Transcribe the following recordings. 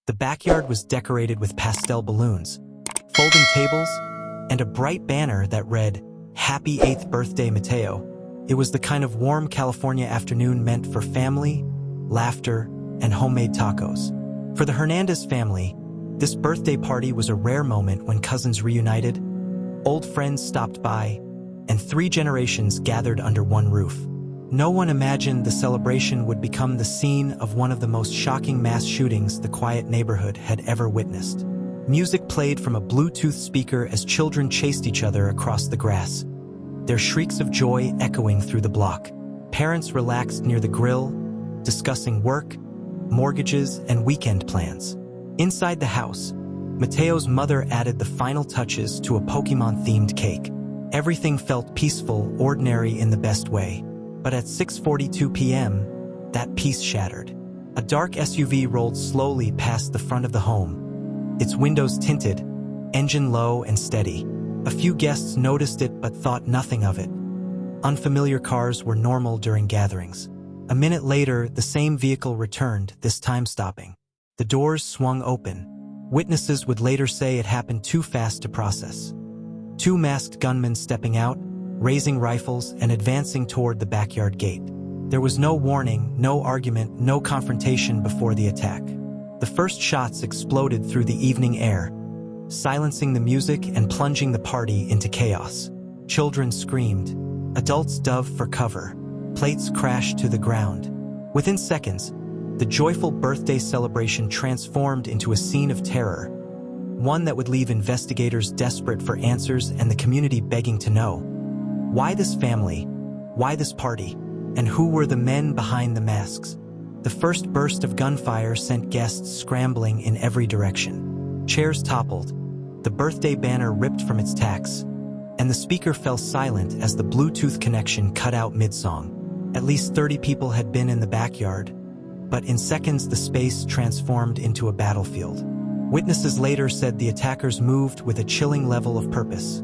The backyard was decorated with pastel balloons, folding tables, and a bright banner that read, "Happy 8th Birthday, Mateo." It was the kind of warm California afternoon meant for family, laughter, and homemade tacos. For the Hernandez family, this birthday party was a rare moment when cousins reunited, old friends stopped by, and 3 generations gathered under one roof. No one imagined the celebration would become the scene of one of the most shocking mass shootings the quiet neighborhood had ever witnessed. Music played from a Bluetooth speaker as children chased each other across the grass, their shrieks of joy echoing through the block. Parents relaxed near the grill, discussing work, mortgages, and weekend plans. Inside the house, Mateo's mother added the final touches to a Pokemon-themed cake. Everything felt peaceful, ordinary in the best way. But at 6:42 p.m., that peace shattered. A dark SUV rolled slowly past the front of the home, its windows tinted, engine low and steady. A few guests noticed it but thought nothing of it. Unfamiliar cars were normal during gatherings. A minute later, the same vehicle returned, this time stopping. The doors swung open. Witnesses would later say it happened too fast to process. 2 masked gunmen stepping out, raising rifles and advancing toward the backyard gate. There was no warning, no argument, no confrontation before the attack. The first shots exploded through the evening air, silencing the music and plunging the party into chaos. Children screamed. Adults dove for cover. Plates crashed to the ground. Within seconds, the joyful birthday celebration transformed into a scene of terror, one that would leave investigators desperate for answers and the community begging to know. Why this family? Why this party? And who were the men behind the masks? The first burst of gunfire sent guests scrambling in every direction. Chairs toppled, the birthday banner ripped from its tacks, and the speaker fell silent as the Bluetooth connection cut out mid-song. At least 30 people had been in the backyard, but in seconds the space transformed into a battlefield. Witnesses later said the attackers moved with a chilling level of purpose.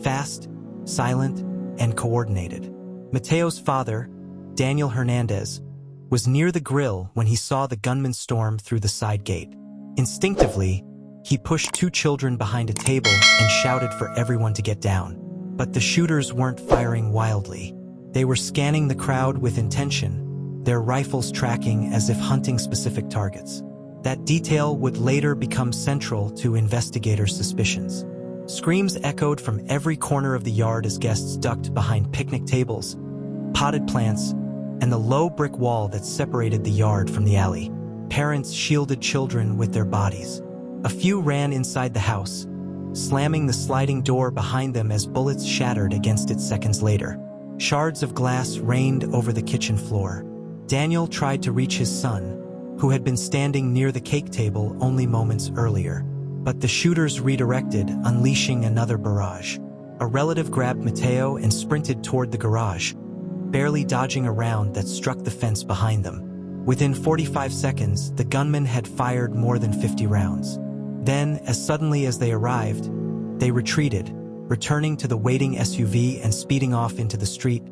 Fast, silent, and coordinated. Mateo's father, Daniel Hernandez, was near the grill when he saw the gunmen storm through the side gate. Instinctively, he pushed 2 children behind a table and shouted for everyone to get down. But the shooters weren't firing wildly. They were scanning the crowd with intention, their rifles tracking as if hunting specific targets. That detail would later become central to investigators' suspicions. Screams echoed from every corner of the yard as guests ducked behind picnic tables, potted plants, and the low brick wall that separated the yard from the alley. Parents shielded children with their bodies. A few ran inside the house, slamming the sliding door behind them as bullets shattered against it seconds later. Shards of glass rained over the kitchen floor. Daniel tried to reach his son, who had been standing near the cake table only moments earlier. But the shooters redirected, unleashing another barrage. A relative grabbed Mateo and sprinted toward the garage, barely dodging a round that struck the fence behind them. Within 45 seconds, the gunmen had fired more than 50 rounds. Then, as suddenly as they arrived, they retreated, returning to the waiting SUV and speeding off into the street,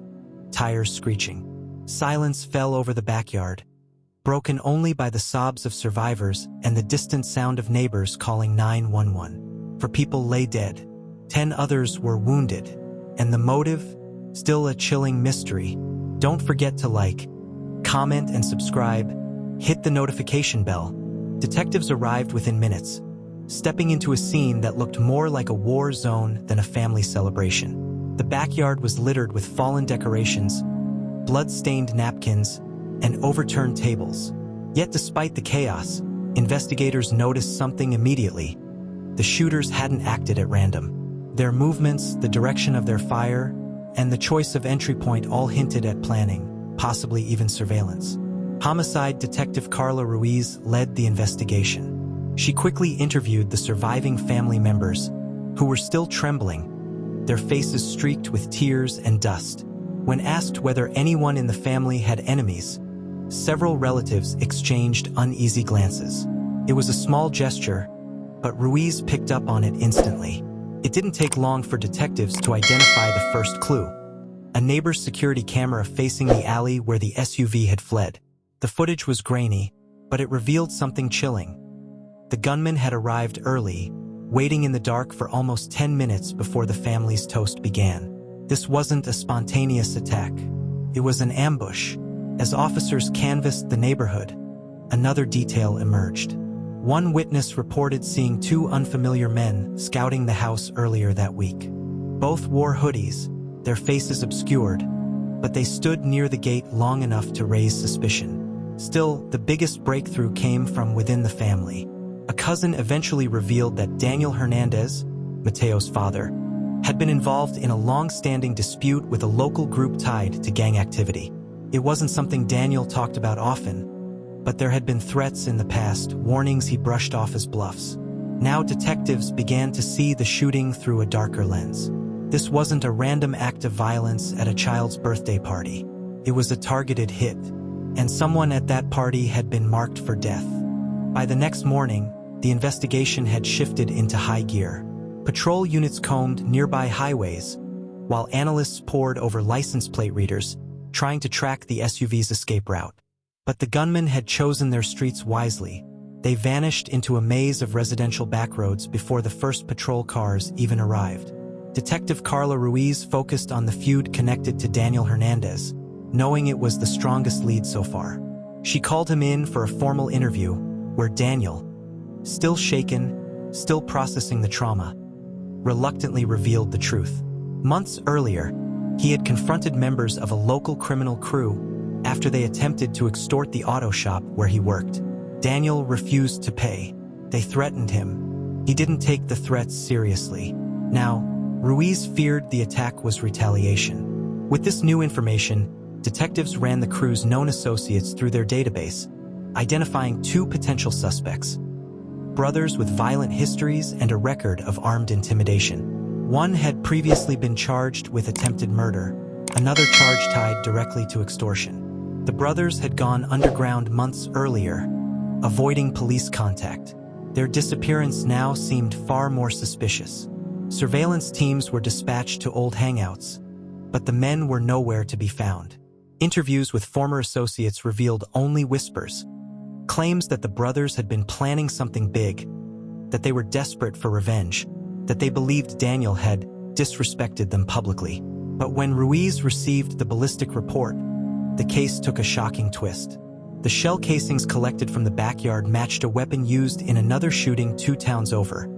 tires screeching. Silence fell over the backyard, broken only by the sobs of survivors and the distant sound of neighbors calling 911. 4 people lay dead. 10 others were wounded. And the motive? Still a chilling mystery. Don't forget to like, comment, and subscribe. Hit the notification bell. Detectives arrived within minutes, stepping into a scene that looked more like a war zone than a family celebration. The backyard was littered with fallen decorations, blood-stained napkins, and overturned tables. Yet despite the chaos, investigators noticed something immediately. The shooters hadn't acted at random. Their movements, the direction of their fire, and the choice of entry point all hinted at planning, possibly even surveillance. Homicide Detective Carla Ruiz led the investigation. She quickly interviewed the surviving family members, who were still trembling, their faces streaked with tears and dust. When asked whether anyone in the family had enemies, several relatives exchanged uneasy glances. It was a small gesture, but Ruiz picked up on it instantly. It didn't take long for detectives to identify the first clue: a neighbor's security camera facing the alley where the SUV had fled. The footage was grainy, but it revealed something chilling. The gunman had arrived early, waiting in the dark for almost 10 minutes before the family's toast began. This wasn't a spontaneous attack. It was an ambush. As officers canvassed the neighborhood, another detail emerged. One witness reported seeing two unfamiliar men scouting the house earlier that week. Both wore hoodies, their faces obscured, but they stood near the gate long enough to raise suspicion. Still, the biggest breakthrough came from within the family. A cousin eventually revealed that Daniel Hernandez, Mateo's father, had been involved in a long-standing dispute with a local group tied to gang activity. It wasn't something Daniel talked about often, but there had been threats in the past, warnings he brushed off as bluffs. Now detectives began to see the shooting through a darker lens. This wasn't a random act of violence at a child's birthday party. It was a targeted hit, and someone at that party had been marked for death. By the next morning, the investigation had shifted into high gear. Patrol units combed nearby highways, while analysts pored over license plate readers, trying to track the SUV's escape route. But the gunmen had chosen their streets wisely. They vanished into a maze of residential backroads before the first patrol cars even arrived. Detective Carla Ruiz focused on the feud connected to Daniel Hernandez, knowing it was the strongest lead so far. She called him in for a formal interview, where Daniel, still shaken, still processing the trauma, reluctantly revealed the truth. Months earlier, he had confronted members of a local criminal crew after they attempted to extort the auto shop where he worked. Daniel refused to pay. They threatened him. He didn't take the threats seriously. Now, Ruiz feared the attack was retaliation. With this new information, detectives ran the crew's known associates through their database, identifying two potential suspects: brothers with violent histories and a record of armed intimidation. One had previously been charged with attempted murder, another charge tied directly to extortion. The brothers had gone underground months earlier, avoiding police contact. Their disappearance now seemed far more suspicious. Surveillance teams were dispatched to old hangouts, but the men were nowhere to be found. Interviews with former associates revealed only whispers, claims that the brothers had been planning something big, that they were desperate for revenge, that they believed Daniel had disrespected them publicly. But when Ruiz received the ballistic report, the case took a shocking twist. The shell casings collected from the backyard matched a weapon used in another shooting 2 towns over.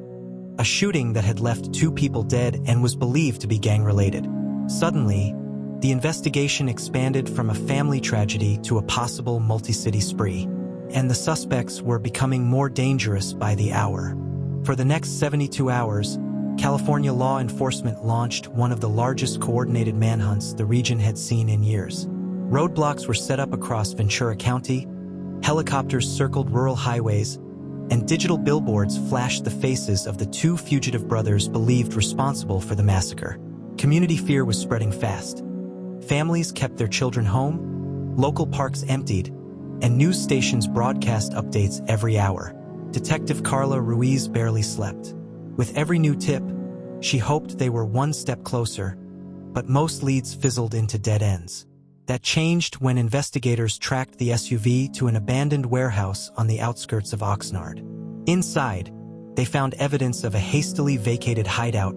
A shooting that had left 2 people dead and was believed to be gang-related. Suddenly, the investigation expanded from a family tragedy to a possible multi-city spree, and the suspects were becoming more dangerous by the hour. For the next 72 hours, California law enforcement launched one of the largest coordinated manhunts the region had seen in years. Roadblocks were set up across Ventura County, helicopters circled rural highways, and digital billboards flashed the faces of the 2 fugitive brothers believed responsible for the massacre. Community fear was spreading fast. Families kept their children home, local parks emptied, and news stations broadcast updates every hour. Detective Carla Ruiz barely slept. With every new tip, she hoped they were one step closer, but most leads fizzled into dead ends. That changed when investigators tracked the SUV to an abandoned warehouse on the outskirts of Oxnard. Inside, they found evidence of a hastily vacated hideout,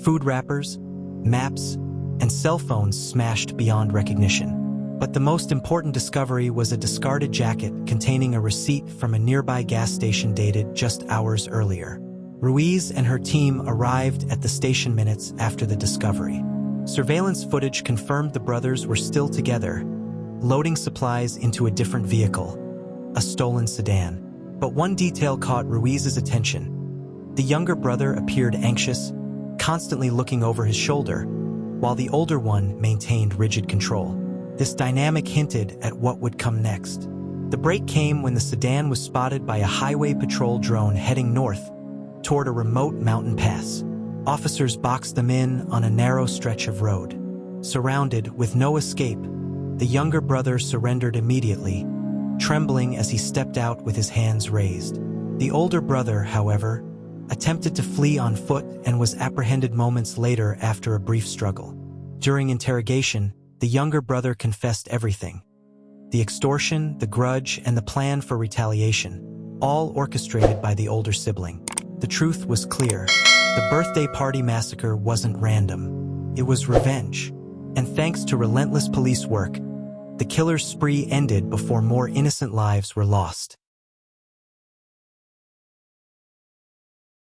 food wrappers, maps, and cell phones smashed beyond recognition. But the most important discovery was a discarded jacket containing a receipt from a nearby gas station dated just hours earlier. Ruiz and her team arrived at the station minutes after the discovery. Surveillance footage confirmed the brothers were still together, loading supplies into a different vehicle, a stolen sedan. But one detail caught Ruiz's attention. The younger brother appeared anxious, constantly looking over his shoulder, while the older one maintained rigid control. This dynamic hinted at what would come next. The break came when the sedan was spotted by a highway patrol drone heading north toward a remote mountain pass. Officers boxed them in on a narrow stretch of road. Surrounded with no escape, the younger brother surrendered immediately, trembling as he stepped out with his hands raised. The older brother, however, attempted to flee on foot and was apprehended moments later after a brief struggle. During interrogation, the younger brother confessed everything: the extortion, the grudge, and the plan for retaliation. all orchestrated by the older sibling. The truth was clear. The birthday party massacre wasn't random. It was revenge. And thanks to relentless police work, the killer's spree ended before more innocent lives were lost.